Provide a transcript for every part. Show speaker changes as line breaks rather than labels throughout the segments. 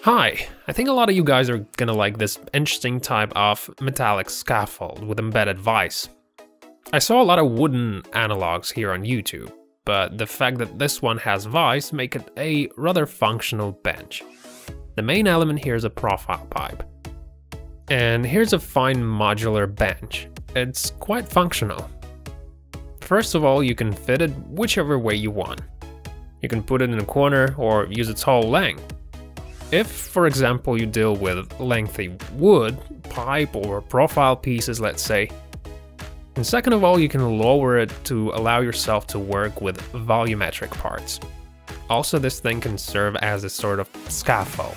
Hi, I think a lot of you guys are gonna like this interesting type of metallic scaffold with embedded vise. I saw a lot of wooden analogs here on YouTube, but the fact that this one has vise make it a rather functional bench. The main element here is a profile pipe. And here's a fine modular bench. It's quite functional. First of all, you can fit it whichever way you want. You can put it in a corner or use its whole length. If, for example, you deal with lengthy wood, pipe or profile pieces, let's say. And second of all, you can lower it to allow yourself to work with volumetric parts. Also, this thing can serve as a sort of scaffold.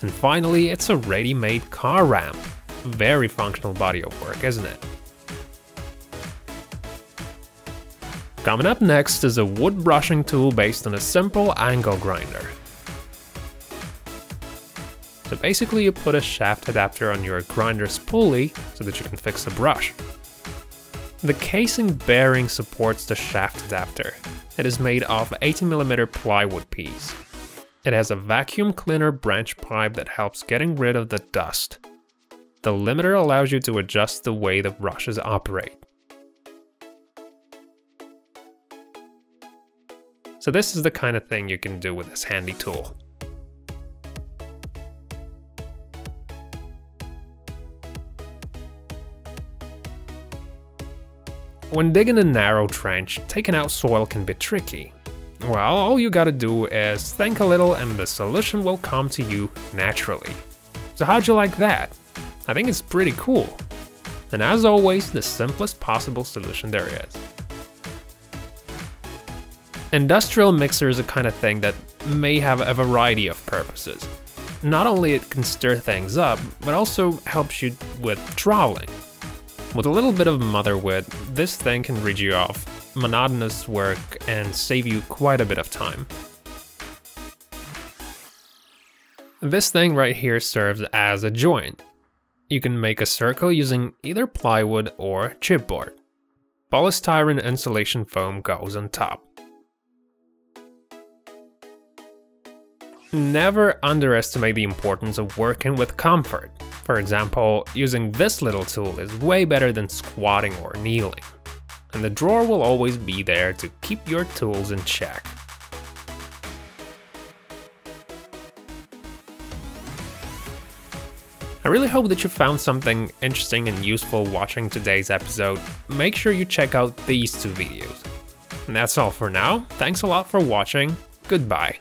And finally, it's a ready-made car ramp. Very functional body of work, isn't it? Coming up next is a wood brushing tool based on a simple angle grinder. So basically you put a shaft adapter on your grinder's pulley so that you can fix the brush. The casing bearing supports the shaft adapter. It is made of 80mm plywood piece. It has a vacuum cleaner branch pipe that helps getting rid of the dust. The limiter allows you to adjust the way the brushes operate. So this is the kind of thing you can do with this handy tool. When digging a narrow trench, taking out soil can be tricky. Well, all you gotta do is think a little and the solution will come to you naturally. So how'd you like that? I think it's pretty cool. And as always, the simplest possible solution there is. Industrial mixer is a kind of thing that may have a variety of purposes. Not only it can stir things up, but also helps you with troweling. With a little bit of motherwit, this thing can rid you of monotonous work and save you quite a bit of time. This thing right here serves as a joint. You can make a circle using either plywood or chipboard. Polystyrene insulation foam goes on top. Never underestimate the importance of working with comfort. For example, using this little tool is way better than squatting or kneeling. And the drawer will always be there to keep your tools in check. I really hope that you found something interesting and useful watching today's episode. Make sure you check out these two videos. And that's all for now. Thanks a lot for watching. Goodbye.